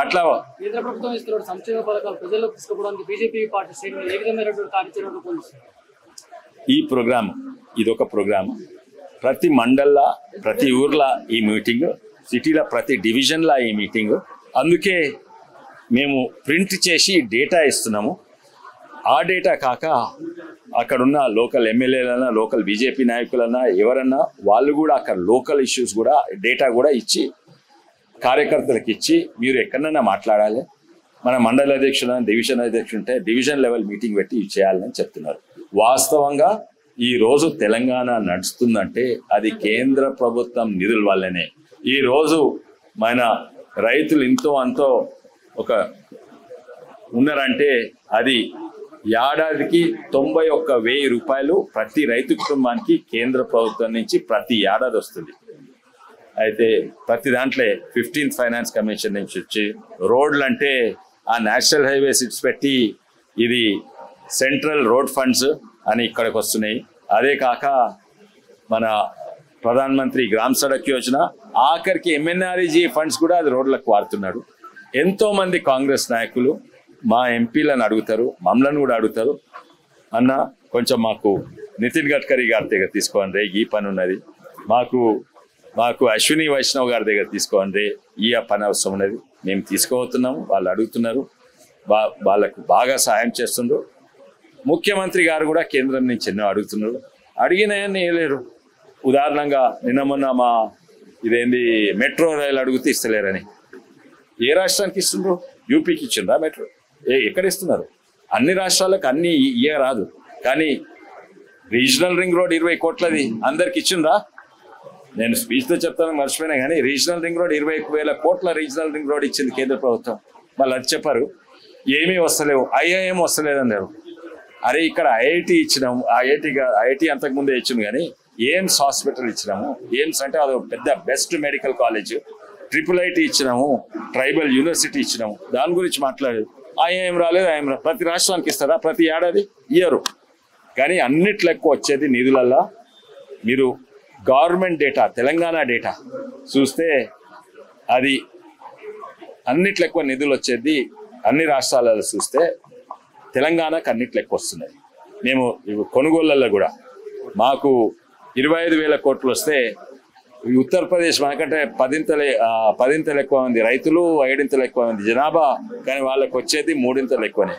అట్లా కేంద్ర ప్రభుత్వం ఇస్తున్న సంక్షేమ పథకాలు ప్రజలకు తీసుకుపోవడానికి బీజేపీ పార్టీ శ్రేణులు ఏ విధమైనటువంటి కార్యాచరణ రూపొందిస్తారు? ఈ ప్రోగ్రామ్ ఇదొక ప్రోగ్రామ్. ప్రతి మండల్లా ప్రతి ఊర్లో ఈ మీటింగ్, సిటీలో ప్రతి డివిజన్లో ఈ మీటింగ్. అందుకే మేము ప్రింట్ చేసి డేటా ఇస్తున్నాము. ఆ డేటా కాక అక్కడున్న లోకల్ ఎమ్మెల్యేలన్నా లోకల్ బీజేపీ నాయకులన్నా ఎవరన్నా వాళ్ళు కూడా అక్కడ లోకల్ ఇష్యూస్ కూడా డేటా కూడా ఇచ్చి కార్యకర్తలకు ఇచ్చి మీరు ఎక్కడన్నా మాట్లాడాలి, మన మండల అధ్యక్షుడు డివిజన్ అధ్యక్షుడు ఉంటే డివిజన్ లెవెల్ మీటింగ్ పెట్టి ఇవి చేయాలని చెప్తున్నారు. వాస్తవంగా ఈరోజు తెలంగాణ నడుస్తుందంటే అది కేంద్ర ప్రభుత్వం నిధుల వల్లనే. ఈరోజు మన రైతులు ఇంతో అంతో ఒక ఉన్నారంటే అది ఏడాదికి 91,000 రూపాయలు ప్రతి రైతు కుటుంబానికి కేంద్ర ప్రభుత్వం నుంచి ప్రతి ఏడాది వస్తుంది. అయితే ప్రతి దాంట్లో 15th ఫైనాన్స్ కమిషన్ నుంచి వచ్చి రోడ్లు అంటే ఆ నేషనల్ హైవేస్ ఇట్స్ పెట్టి ఇది సెంట్రల్ రోడ్ ఫండ్స్ అని ఇక్కడికి వస్తున్నాయి. అదే కాక మన ప్రధానమంత్రి గ్రామ్ సడక్ యోజన ఆఖరికి ఎంఎన్ఆర్ఈజీ ఫండ్స్ కూడా అది రోడ్లకు వాడుతున్నాడు. ఎంతోమంది కాంగ్రెస్ నాయకులు మా ఎంపీలను అడుగుతారు, మమ్మల్ని కూడా అడుగుతారు, అన్న కొంచెం మాకు నితిన్ గడ్కరీ గారి దగ్గర తీసుకోండి, ఈ పని ఉన్నది, మాకు అశ్విని వైష్ణవ్ గారి దగ్గర తీసుకోండి, ఈ పని అవసరం ఉన్నది, మేము తీసుకోబోతున్నాము. వాళ్ళు అడుగుతున్నారు, వాళ్ళకు బాగా సాయం చేస్తుండ్రు. ముఖ్యమంత్రి గారు కూడా కేంద్రం నుంచి ఎన్నో అడుగుతున్నారు, అడిగినాయని వేయలేరు. ఉదాహరణంగా నిన్న మొన్న మా ఇదేంది మెట్రో రైలు అడిగితే ఇస్తలేరని. ఏ రాష్ట్రానికి ఇస్తుండ్రు? యూపీకి ఇచ్చిండ్రా మెట్రో? ఎక్కడ ఇస్తున్నారు? అన్ని రాష్ట్రాలకు అన్ని ఇయ్య రాదు, కానీ రీజనల్ రింగ్ రోడ్ 20 కోట్లది అందరికి ఇచ్చిండ్రా? నేను స్పీచ్తో చెప్తాను మర్చిపోయినా, కానీ రీజనల్ రింగ్ రోడ్ 20,000 కోట్ల రీజనల్ రింగ్ రోడ్ ఇచ్చింది కేంద్ర ప్రభుత్వం. వాళ్ళు అది చెప్పారు, ఏమీ వస్తలేవు, ఐఐఎం వస్తలేదన్నారు. అరే ఇక్కడ ఐఐటి ఇచ్చినాము, ఐఐటి అంతకుముందే ఇచ్చింది, కానీ ఎయిమ్స్ హాస్పిటల్ ఇచ్చినాము. ఎయిమ్స్ అంటే అది పెద్ద బెస్ట్ మెడికల్ కాలేజ్. IIIT ఇచ్చినాము, ట్రైబల్ యూనివర్సిటీ ఇచ్చినాము, దాని గురించి మాట్లాడేది. ఐఐఎం రాలేదు, ఐఎం ప్రతి రాష్ట్రానికి ఇస్తారా? ప్రతి ఏడాది ఇయ్యరు. కానీ అన్నిట్లో ఎక్కువ వచ్చేది నిధులల్లా. మీరు గవర్నమెంట్ డేటా, తెలంగాణ డేటా చూస్తే అది అన్నిట్లో ఎక్కువ నిధులు వచ్చేది. అన్ని రాష్ట్రాలలో చూస్తే తెలంగాణకు అన్నిట్లో ఎక్కువ వస్తున్నాయి. మేము కొనుగోళ్లలో కూడా మాకు 25,000 కోట్లు వస్తే ఉత్తరప్రదేశ్ మనకంటే 10 ఎక్కువ మంది రైతులు, 7 ఎక్కువ మంది జనాభా, కానీ వాళ్ళకు వచ్చేది 3 ఎక్కువనే.